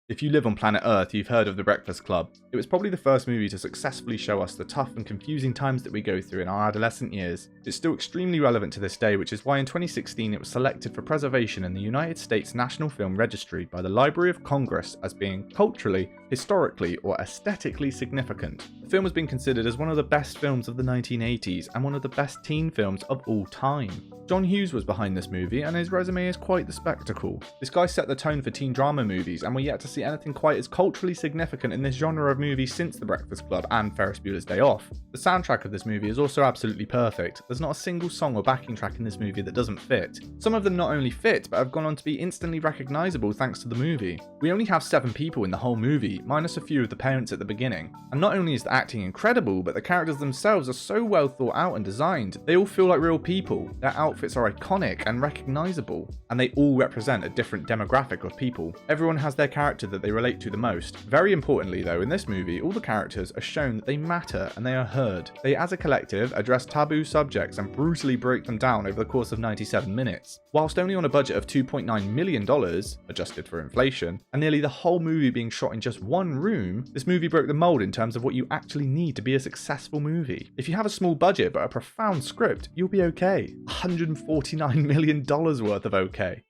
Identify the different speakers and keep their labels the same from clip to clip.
Speaker 1: If you live on planet Earth, you've heard of The Breakfast Club. It was probably the first movie to successfully show us the tough and confusing times that we go through in our adolescent years. It's still extremely relevant to this day, which is why in 2016 it was selected for preservation in the United States National Film Registry by the Library of Congress as being culturally, historically, or aesthetically significant. The film has been considered as one of the best films of the 1980s and one of the best teen films of all time. John Hughes was behind this movie, and his resume is quite the spectacle. This guy set the tone for teen drama movies, and we're yet to see anything quite as culturally significant in this genre of movies since The Breakfast Club and Ferris Bueller's Day Off. The soundtrack of this movie is also absolutely perfect. There's not a single song or backing track in this movie that doesn't fit. Some of them not only fit, but have gone on to be instantly recognisable thanks to the movie. We only have 7 people in the whole movie, minus a few of the parents at the beginning. And not only is the acting incredible, but the characters themselves are so well thought out and designed. They all feel like real people. Their outfits are iconic and recognisable, and they all represent a different demographic of people. Everyone has their character that they relate to the most. Very importantly though, in this movie, all the characters are shown that they matter and they are heard. They as a collective address taboo subjects and brutally break them down over the course of 97 minutes. Whilst only on a budget of $2.9 million, adjusted for inflation, and nearly the whole movie being shot in just one room, this movie broke the mold in terms of what you actually need to be a successful movie. If you have a small budget but a profound script, you'll be okay. $149 million worth of okay.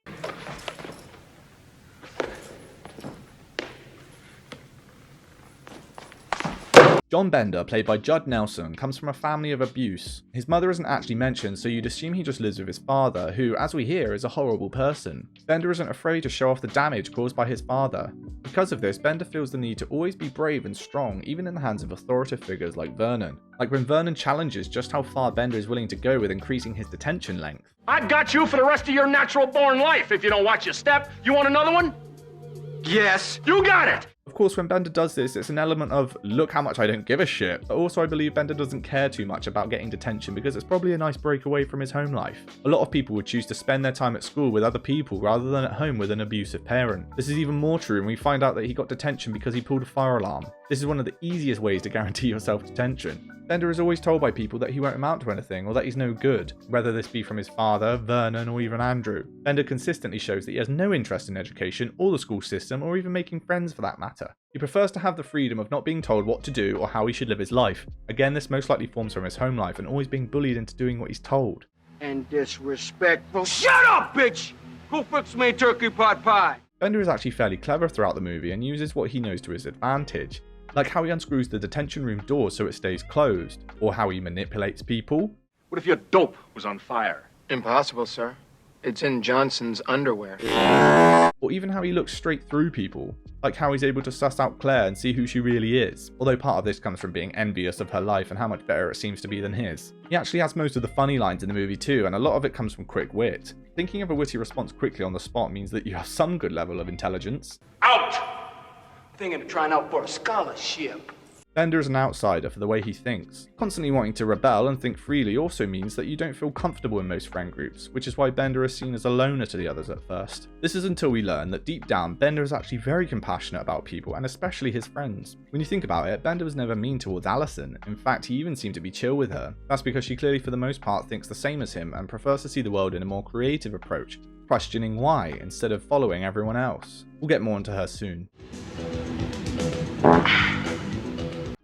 Speaker 1: John Bender, played by Judd Nelson, comes from a family of abuse. His mother isn't actually mentioned, so you'd assume he just lives with his father, who, as we hear, is a horrible person. Bender isn't afraid to show off the damage caused by his father. Because of this, Bender feels the need to always be brave and strong, even in the hands of authoritative figures like Vernon. Like when Vernon challenges just how far Bender is willing to go with increasing his detention length.
Speaker 2: I've got you for the rest of your natural-born life if you don't watch your step. You want another one? Yes. You got it!
Speaker 1: Of course, when Bender does this, it's an element of, look how much I don't give a shit, but also I believe Bender doesn't care too much about getting detention because it's probably a nice break away from his home life. A lot of people would choose to spend their time at school with other people rather than at home with an abusive parent. This is even more true when we find out that he got detention because he pulled a fire alarm. This is one of the easiest ways to guarantee yourself detention. Bender is always told by people that he won't amount to anything or that he's no good, whether this be from his father, Vernon, or even Andrew. Bender consistently shows that he has no interest in education or the school system or even making friends for that matter. He prefers to have the freedom of not being told what to do or how he should live his life. Again, this most likely forms from his home life and always being bullied into doing what he's told.
Speaker 2: And disrespectful. Shut up, bitch! Go fix me a turkey pot pie!
Speaker 1: Bender is actually fairly clever throughout the movie and uses what he knows to his advantage. Like how he unscrews the detention room door so it stays closed, or how he manipulates people.
Speaker 2: What if your dope was on fire?
Speaker 3: Impossible, sir. It's in Johnson's underwear.
Speaker 1: Or even how he looks straight through people, like how he's able to suss out Claire and see who she really is, although part of this comes from being envious of her life and how much better it seems to be than his. He actually has most of the funny lines in the movie too, and a lot of it comes from quick wit. Thinking of a witty response quickly on the spot means that you have some good level of intelligence.
Speaker 2: Out! Thinking of trying out for a scholarship.
Speaker 1: Bender is an outsider for the way he thinks. Constantly wanting to rebel and think freely also means that you don't feel comfortable in most friend groups, which is why Bender is seen as a loner to the others at first. This is until we learn that deep down, Bender is actually very compassionate about people and especially his friends. When you think about it, Bender was never mean towards Allison. In fact, he even seemed to be chill with her. That's because she clearly for the most part thinks the same as him and prefers to see the world in a more creative approach, questioning why instead of following everyone else. We'll get more into her soon.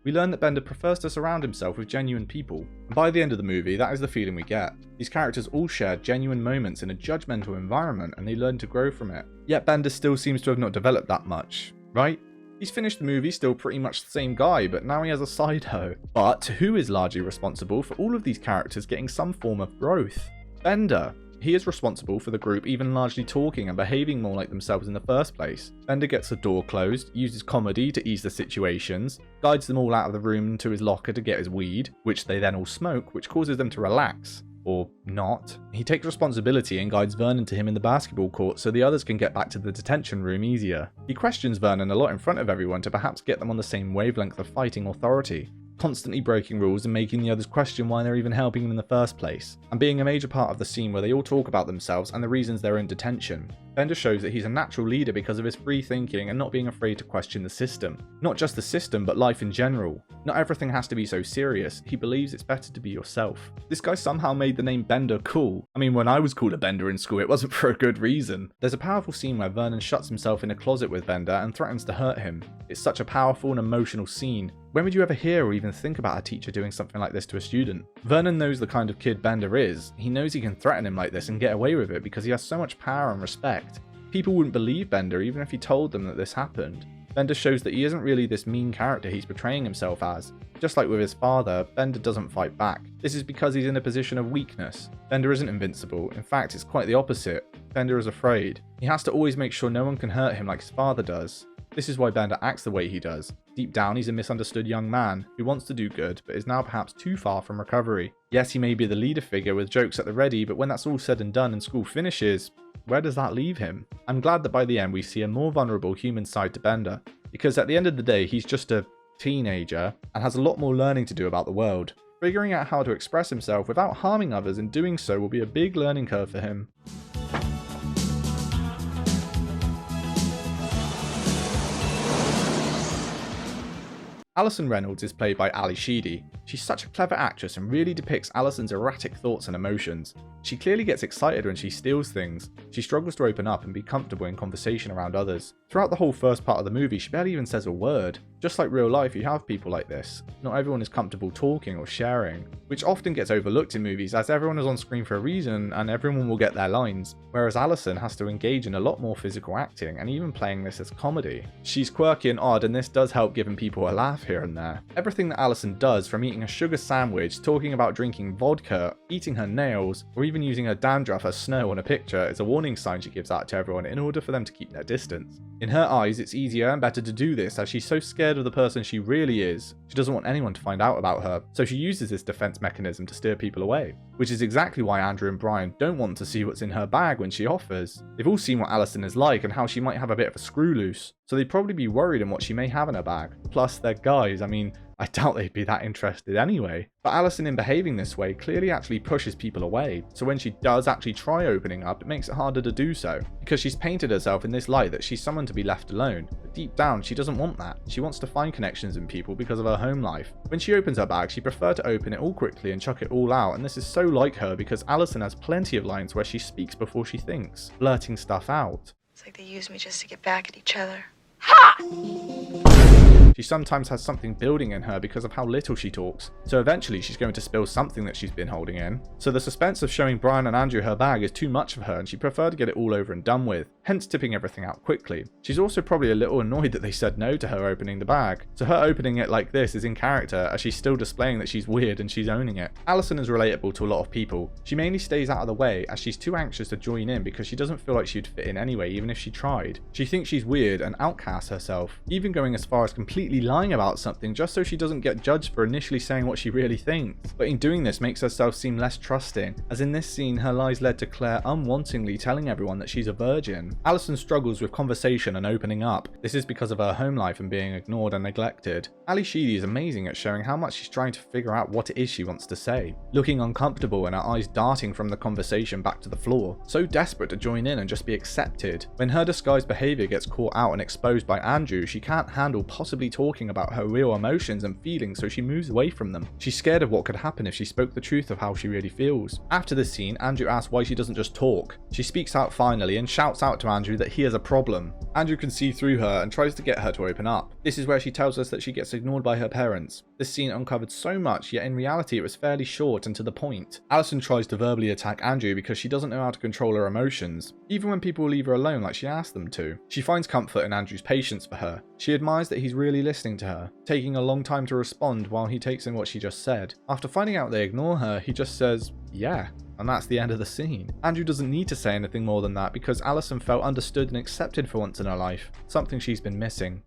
Speaker 1: We learn that Bender prefers to surround himself with genuine people, and by the end of the movie, that is the feeling we get. These characters all share genuine moments in a judgmental environment, and they learn to grow from it. Yet Bender still seems to have not developed that much, right? He's finished the movie still pretty much the same guy, but now he has a side hoe. But who is largely responsible for all of these characters getting some form of growth? Bender. He is responsible for the group even largely talking and behaving more like themselves in the first place. Bender gets the door closed, uses comedy to ease the situations, guides them all out of the room to his locker to get his weed, which they then all smoke, which causes them to relax. Or not. He takes responsibility and guides Vernon to him in the basketball court so the others can get back to the detention room easier. He questions Vernon a lot in front of everyone to perhaps get them on the same wavelength of fighting authority, constantly breaking rules and making the others question why they're even helping him in the first place, and being a major part of the scene where they all talk about themselves and the reasons they're in detention. Bender shows that he's a natural leader because of his free thinking and not being afraid to question the system. Not just the system, but life in general. Not everything has to be so serious. He believes it's better to be yourself. This guy somehow made the name Bender cool. I mean, when I was called a Bender in school, it wasn't for a good reason. There's a powerful scene where Vernon shuts himself in a closet with Bender and threatens to hurt him. It's such a powerful and emotional scene. When would you ever hear or even think about a teacher doing something like this to a student? Vernon knows the kind of kid Bender is. He knows he can threaten him like this and get away with it because he has so much power and respect. People wouldn't believe Bender even if he told them that this happened. Bender shows that he isn't really this mean character he's portraying himself as. Just like with his father, Bender doesn't fight back. This is because he's in a position of weakness. Bender isn't invincible. In fact, it's quite the opposite. Bender is afraid. He has to always make sure no one can hurt him like his father does. This is why Bender acts the way he does. Deep down, he's a misunderstood young man who wants to do good, but is now perhaps too far from recovery. Yes, he may be the leader figure with jokes at the ready, but when that's all said and done and school finishes, where does that leave him? I'm glad that by the end we see a more vulnerable human side to Bender, because at the end of the day, he's just a teenager and has a lot more learning to do about the world. Figuring out how to express himself without harming others and doing so will be a big learning curve for him. Allison Reynolds is played by Ali Sheedy. She's such a clever actress and really depicts Allison's erratic thoughts and emotions. She clearly gets excited when she steals things. She struggles to open up and be comfortable in conversation around others. Throughout the whole first part of the movie, she barely even says a word. Just like real life, you have people like this. Not everyone is comfortable talking or sharing, which often gets overlooked in movies as everyone is on screen for a reason and everyone will get their lines, whereas Allison has to engage in a lot more physical acting and even playing this as comedy. She's quirky and odd, and this does help giving people a laugh here and there. Everything that Allison does, from eating a sugar sandwich, talking about drinking vodka, eating her nails, or even using her dandruff as snow on a picture, is a warning sign she gives out to everyone in order for them to keep their distance. In her eyes, it's easier and better to do this as she's so scared of the person she really is. She doesn't want anyone to find out about her, so she uses this defense mechanism to steer people away. Which is exactly why Andrew and Brian don't want to see what's in her bag when she offers. They've all seen what Allison is like and how she might have a bit of a screw loose, so they'd probably be worried in what she may have in her bag. Plus, they're guys. I mean, I doubt they'd be that interested anyway. But Allison, in behaving this way, clearly actually pushes people away, so when she does actually try opening up, it makes it harder to do so, because she's painted herself in this light that she's someone to be left alone. But deep down, she doesn't want that. She wants to find connections in people because of her home life. When she opens her bag, she prefers to open it all quickly and chuck it all out, and this is so like her because Allison has plenty of lines where she speaks before she thinks, blurting stuff out.
Speaker 4: It's like they use me just to get back at each other.
Speaker 1: She sometimes has something building in her because of how little she talks, so eventually she's going to spill something that she's been holding in. So the suspense of showing Brian and Andrew her bag is too much for her and she preferred to get it all over and done with, hence tipping everything out quickly. She's also probably a little annoyed that they said no to her opening the bag, so her opening it like this is in character as she's still displaying that she's weird and she's owning it. Allison is relatable to a lot of people. She mainly stays out of the way as she's too anxious to join in because she doesn't feel like she'd fit in anyway even if she tried. She thinks she's weird and outcasts herself, even going as far as completely lying about something just so she doesn't get judged for initially saying what she really thinks. But in doing this makes herself seem less trusting, as in this scene her lies led to Claire unwantingly telling everyone that she's a virgin. Allison struggles with conversation and opening up. This is because of her home life and being ignored and neglected. Ali Sheedy is amazing at showing how much she's trying to figure out what it is she wants to say, looking uncomfortable and her eyes darting from the conversation back to the floor, so desperate to join in and just be accepted. When her disguised behaviour gets caught out and exposed by Andrew, she can't handle possibly talking about her real emotions and feelings, so she moves away from them. She's scared of what could happen if she spoke the truth of how she really feels. After this scene, Andrew asks why she doesn't just talk. She speaks out finally and shouts out to Andrew that he has a problem. Andrew can see through her and tries to get her to open up. This is where she tells us that she gets ignored by her parents. This scene uncovered so much, yet in reality it was fairly short and to the point. Allison tries to verbally attack Andrew because she doesn't know how to control her emotions, even when people leave her alone like she asked them to. She finds comfort in Andrew's patience for her. She admires that he's really listening to her, taking a long time to respond while he takes in what she just said. After finding out they ignore her, he just says, yeah. And that's the end of the scene. Andrew doesn't need to say anything more than that because Allison felt understood and accepted for once in her life, something she's been missing.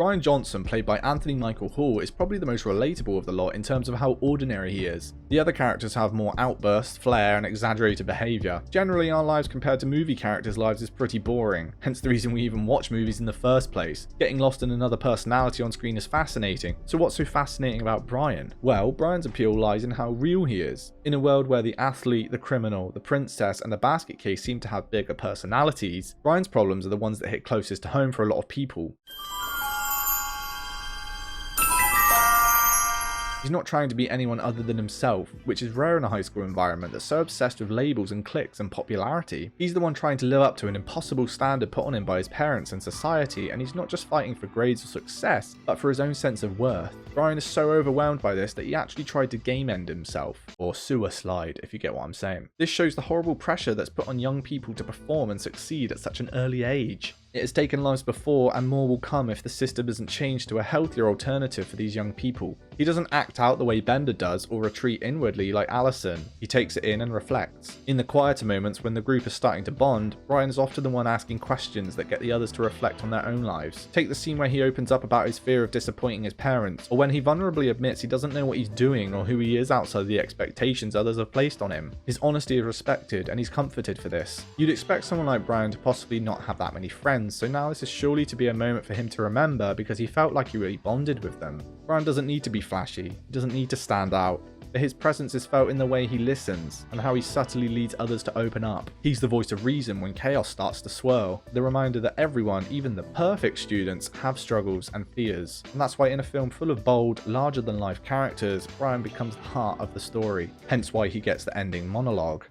Speaker 1: Brian Johnson, played by Anthony Michael Hall, is probably the most relatable of the lot in terms of how ordinary he is. The other characters have more outbursts, flair, and exaggerated behaviour. Generally, our lives compared to movie characters' lives is pretty boring, hence the reason we even watch movies in the first place. Getting lost in another personality on screen is fascinating, so what's so fascinating about Brian? Well, Brian's appeal lies in how real he is. In a world where the athlete, the criminal, the princess, and the basket case seem to have bigger personalities, Brian's problems are the ones that hit closest to home for a lot of people. He's not trying to be anyone other than himself, which is rare in a high school environment that's so obsessed with labels and cliques and popularity. He's the one trying to live up to an impossible standard put on him by his parents and society, and he's not just fighting for grades or success, but for his own sense of worth. Brian is so overwhelmed by this that he actually tried to game end himself, or sewer slide, if you get what I'm saying. This shows the horrible pressure that's put on young people to perform and succeed at such an early age. It has taken lives before, and more will come if the system isn't changed to a healthier alternative for these young people. He doesn't act out the way Bender does or retreat inwardly like Allison. He takes it in and reflects. In the quieter moments when the group is starting to bond, Brian is often the one asking questions that get the others to reflect on their own lives. Take the scene where he opens up about his fear of disappointing his parents, or when he vulnerably admits he doesn't know what he's doing or who he is outside the expectations others have placed on him. His honesty is respected, and he's comforted for this. You'd expect someone like Brian to possibly not have that many friends, so now this is surely to be a moment for him to remember because he felt like he really bonded with them. Brian doesn't need to be flashy, he doesn't need to stand out, but his presence is felt in the way he listens and how he subtly leads others to open up. He's the voice of reason when chaos starts to swirl, the reminder that everyone, even the perfect students, have struggles and fears. And that's why in a film full of bold, larger-than-life characters, Brian becomes the heart of the story, hence why he gets the ending monologue.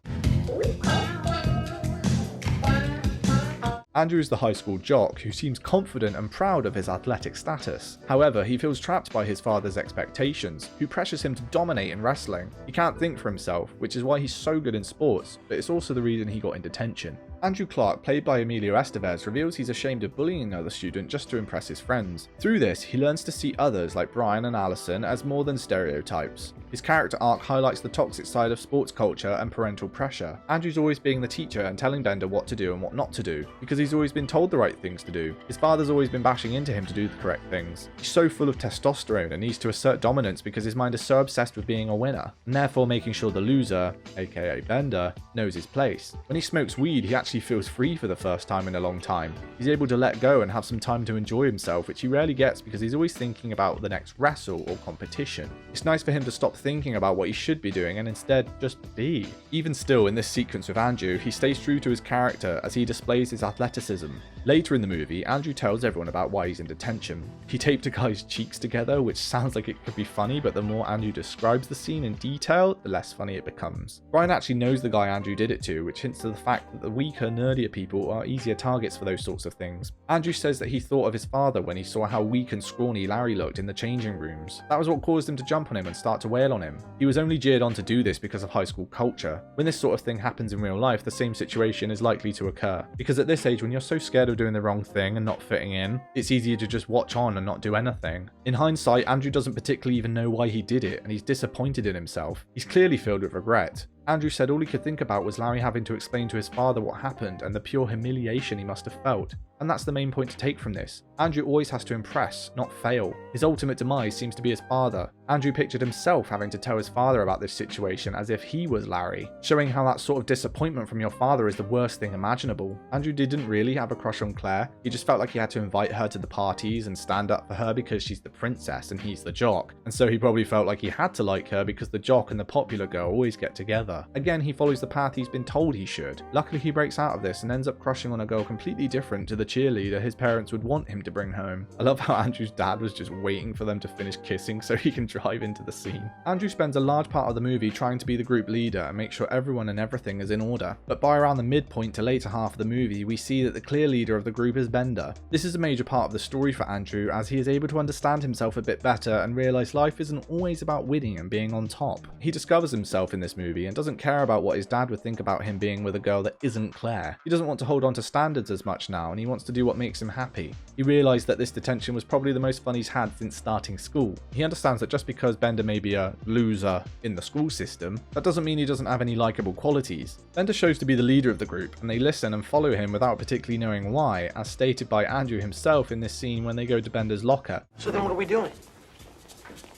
Speaker 1: Andrew is the high school jock who seems confident and proud of his athletic status. However, he feels trapped by his father's expectations, who pressures him to dominate in wrestling. He can't think for himself, which is why he's so good in sports, but it's also the reason he got in detention. Andrew Clark, played by Emilio Estevez, reveals he's ashamed of bullying another student just to impress his friends. Through this, he learns to see others like Brian and Allison as more than stereotypes. His character arc highlights the toxic side of sports culture and parental pressure. Andrew's always being the teacher and telling Bender what to do and what not to do, because he's always been told the right things to do. His father's always been bashing into him to do the correct things. He's so full of testosterone and needs to assert dominance because his mind is so obsessed with being a winner, and therefore making sure the loser, aka Bender, knows his place. When he smokes weed, he actually feels free for the first time in a long time. He's able to let go and have some time to enjoy himself, which he rarely gets because he's always thinking about the next wrestle or competition. It's nice for him to stop thinking about what he should be doing and instead just be. Even still, in this sequence with Andrew, he stays true to his character as he displays his athleticism. Later in the movie, Andrew tells everyone about why he's in detention. He taped a guy's cheeks together, which sounds like it could be funny, but the more Andrew describes the scene in detail, the less funny it becomes. Brian actually knows the guy Andrew did it to, which hints to the fact that the weaker, nerdier people are easier targets for those sorts of things. Andrew says that he thought of his father when he saw how weak and scrawny Larry looked in the changing rooms. That was what caused him to jump on him and start to wail on him. He was only jeered on to do this because of high school culture. When this sort of thing happens in real life, the same situation is likely to occur. Because at this age, when you're so scared of doing the wrong thing and not fitting in, it's easier to just watch on and not do anything. In hindsight, Andrew doesn't particularly even know why he did it, and he's disappointed in himself. He's clearly filled with regret. Andrew said all he could think about was Larry having to explain to his father what happened and the pure humiliation he must have felt. And that's the main point to take from this. Andrew always has to impress, not fail. His ultimate demise seems to be his father. Andrew pictured himself having to tell his father about this situation as if he was Larry, showing how that sort of disappointment from your father is the worst thing imaginable. Andrew didn't really have a crush on Claire. He just felt like he had to invite her to the parties and stand up for her because she's the princess and he's the jock. And so he probably felt like he had to like her because the jock and the popular girl always get together. Again, he follows the path he's been told he should. Luckily, he breaks out of this and ends up crushing on a girl completely different to the cheerleader his parents would want him to bring home. I love how Andrew's dad was just waiting for them to finish kissing so he can drive into the scene. Andrew spends a large part of the movie trying to be the group leader and make sure everyone and everything is in order. But by around the midpoint to later half of the movie, we see that the clear leader of the group is Bender. This is a major part of the story for Andrew as he is able to understand himself a bit better and realize life isn't always about winning and being on top. He discovers himself in this movie and doesn't care about what his dad would think about him being with a girl that isn't Claire. He doesn't want to hold on to standards as much now, and he wants to do what makes him happy. He realized that this detention was probably the most fun he's had since starting school. He understands that just because Bender may be a loser in the school system, that doesn't mean he doesn't have any likable qualities. Bender shows to be the leader of the group, and they listen and follow him without particularly knowing why, as stated by Andrew himself in this scene when they go to Bender's locker.
Speaker 5: So then what are we doing?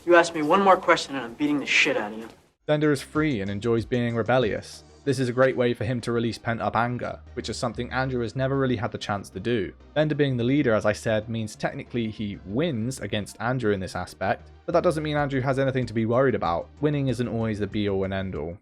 Speaker 5: You ask me one more question and I'm beating the shit out of you.
Speaker 1: Bender is free and enjoys being rebellious. This is a great way for him to release pent-up anger, which is something Andrew has never really had the chance to do. Bender being the leader, as I said, means technically he wins against Andrew in this aspect, but that doesn't mean Andrew has anything to be worried about. Winning isn't always the be-all and end-all.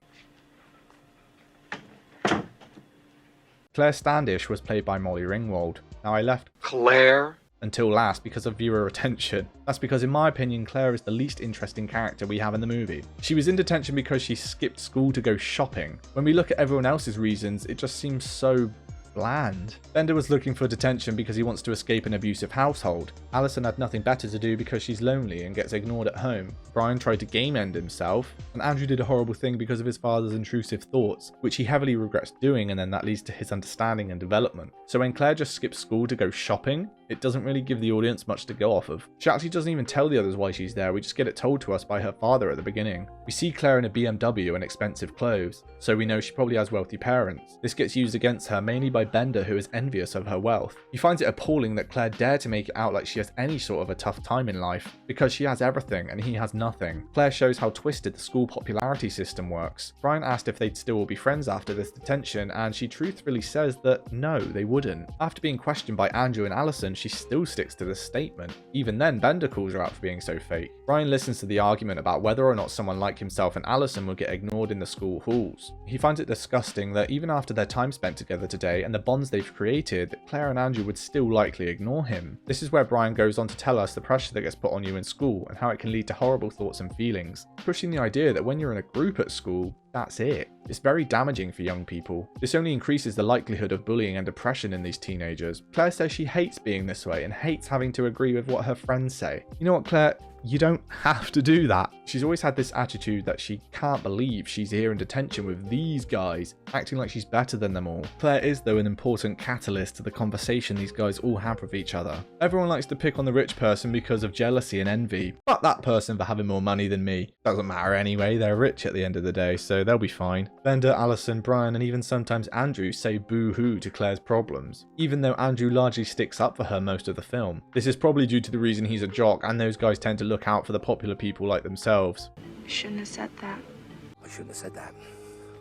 Speaker 1: Claire Standish was played by Molly Ringwald. Now I left
Speaker 3: Claire?
Speaker 1: until last because of viewer retention. That's because in my opinion Claire is the least interesting character we have in the movie. She was in detention because she skipped school to go shopping. When we look at everyone else's reasons, it just seems so bland. Bender was looking for detention because he wants to escape an abusive household. Allison had nothing better to do because she's lonely and gets ignored at home. Brian tried to game end himself, and Andrew did a horrible thing because of his father's intrusive thoughts, which he heavily regrets doing, and then that leads to his understanding and development. So when Claire just skips school to go shopping, it doesn't really give the audience much to go off of. She actually doesn't even tell the others why she's there, we just get it told to us by her father at the beginning. We see Claire in a BMW and expensive clothes, so we know she probably has wealthy parents. This gets used against her mainly by Bender, who is envious of her wealth. He finds it appalling that Claire dared to make it out like she has any sort of a tough time in life, because she has everything and he has nothing. Claire shows how twisted the school popularity system works. Brian asked if they'd still be friends after this detention, and she truthfully says that no, they wouldn't. After being questioned by Andrew and Allison, she still sticks to this statement. Even then, Bender calls her out for being so fake. Brian listens to the argument about whether or not someone like himself and Allison will get ignored in the school halls. He finds it disgusting that even after their time spent together today and the bonds they've created, Claire and Andrew would still likely ignore him. This is where Brian goes on to tell us the pressure that gets put on you in school and how it can lead to horrible thoughts and feelings, pushing the idea that when you're in a group at school, that's it. It's very damaging for young people. This only increases the likelihood of bullying and depression in these teenagers. Claire says she hates being this way and hates having to agree with what her friends say. You know what, Claire? You don't have to do that. She's always had this attitude that she can't believe she's here in detention with these guys, acting like she's better than them all. Claire is, though, an important catalyst to the conversation these guys all have with each other. Everyone likes to pick on the rich person because of jealousy and envy. Fuck that person for having more money than me. Doesn't matter anyway, they're rich at the end of the day, so they'll be fine. Bender, Allison, Brian, and even sometimes Andrew say boo-hoo to Claire's problems, even though Andrew largely sticks up for her most of the film. This is probably due to the reason he's a jock, and those guys tend to look out for the popular people like themselves.
Speaker 4: You shouldn't have said that.
Speaker 6: I shouldn't have said that.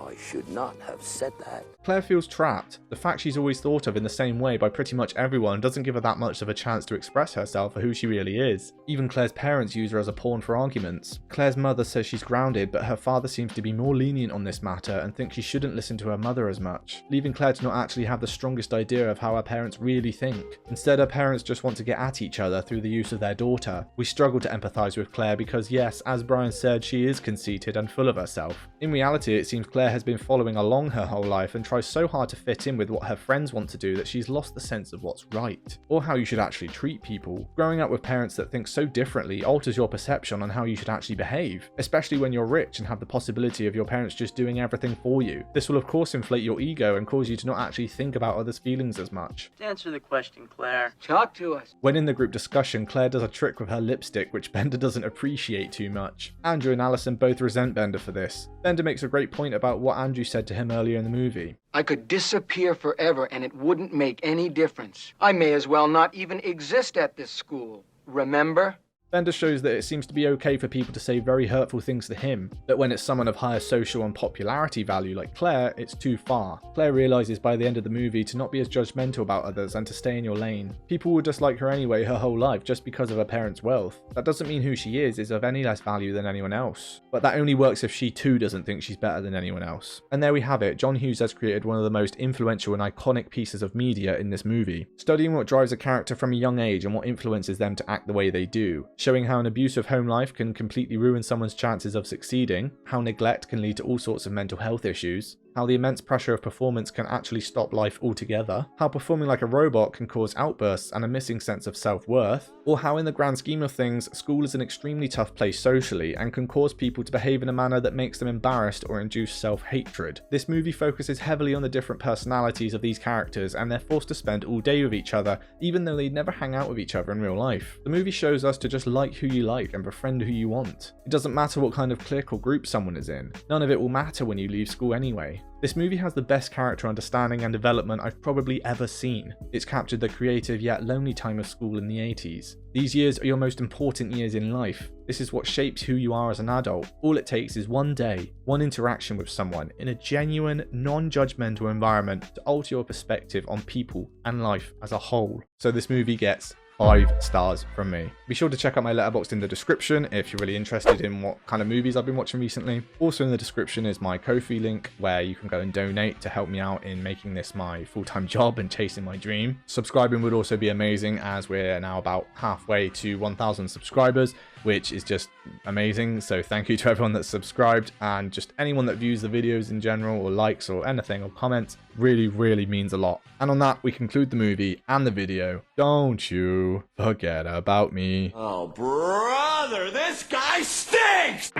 Speaker 6: I should not have said that.
Speaker 1: Claire feels trapped. The fact she's always thought of in the same way by pretty much everyone doesn't give her that much of a chance to express herself for who she really is. Even Claire's parents use her as a pawn for arguments. Claire's mother says she's grounded, but her father seems to be more lenient on this matter and thinks she shouldn't listen to her mother as much, leaving Claire to not actually have the strongest idea of how her parents really think. Instead, her parents just want to get at each other through the use of their daughter. We struggle to empathise with Claire because yes, as Brian said, she is conceited and full of herself. In reality, it seems Claire has been following along her whole life and tries so hard to fit in with what her friends want to do that she's lost the sense of what's right, or how you should actually treat people. Growing up with parents that think so differently alters your perception on how you should actually behave, especially when you're rich and have the possibility of your parents just doing everything for you. This will of course inflate your ego and cause you to not actually think about others' feelings as much.
Speaker 5: Answer the question, Claire.
Speaker 3: Talk to us.
Speaker 1: When in the group discussion, Claire does a trick with her lipstick which Bender doesn't appreciate too much. Andrew and Allison both resent Bender for this. Bender makes a great point about what Andrew said to him earlier in the movie.
Speaker 3: I could disappear forever and it wouldn't make any difference. I may as well not even exist at this school. Remember?
Speaker 1: Bender shows that it seems to be okay for people to say very hurtful things to him, but when it's someone of higher social and popularity value like Claire, it's too far. Claire realises by the end of the movie to not be as judgmental about others and to stay in your lane. People will dislike her anyway her whole life just because of her parents' wealth. That doesn't mean who she is of any less value than anyone else. But that only works if she too doesn't think she's better than anyone else. And there we have it, John Hughes has created one of the most influential and iconic pieces of media in this movie, studying what drives a character from a young age and what influences them to act the way they do, showing how an abusive home life can completely ruin someone's chances of succeeding, how neglect can lead to all sorts of mental health issues, how the immense pressure of performance can actually stop life altogether, how performing like a robot can cause outbursts and a missing sense of self-worth, or how in the grand scheme of things, school is an extremely tough place socially and can cause people to behave in a manner that makes them embarrassed or induce self-hatred. This movie focuses heavily on the different personalities of these characters, and they're forced to spend all day with each other, even though they never hang out with each other in real life. The movie shows us to just like who you like and befriend who you want. It doesn't matter what kind of clique or group someone is in. None of it will matter when you leave school anyway. This movie has the best character understanding and development I've probably ever seen. It's captured the creative yet lonely time of school in the 80s. These years are your most important years in life. This is what shapes who you are as an adult. All it takes is one day, one interaction with someone in a genuine, non-judgmental environment to alter your perspective on people and life as a whole. So this movie gets 5 stars from me. Be sure to check out my letterboxd in the description if you're really interested in what kind of movies I've been watching recently. Also in the description is my Ko-fi link where you can go and donate to help me out in making this my full-time job and chasing my dream. Subscribing would also be amazing, as we're now about halfway to 1,000 subscribers, which is just amazing. So thank you to everyone that's subscribed, and just anyone that views the videos in general or likes or anything or comments. Really means a lot. And on that, we conclude the movie and the video. Don't you forget about me.
Speaker 7: Oh, brother, this guy stinks!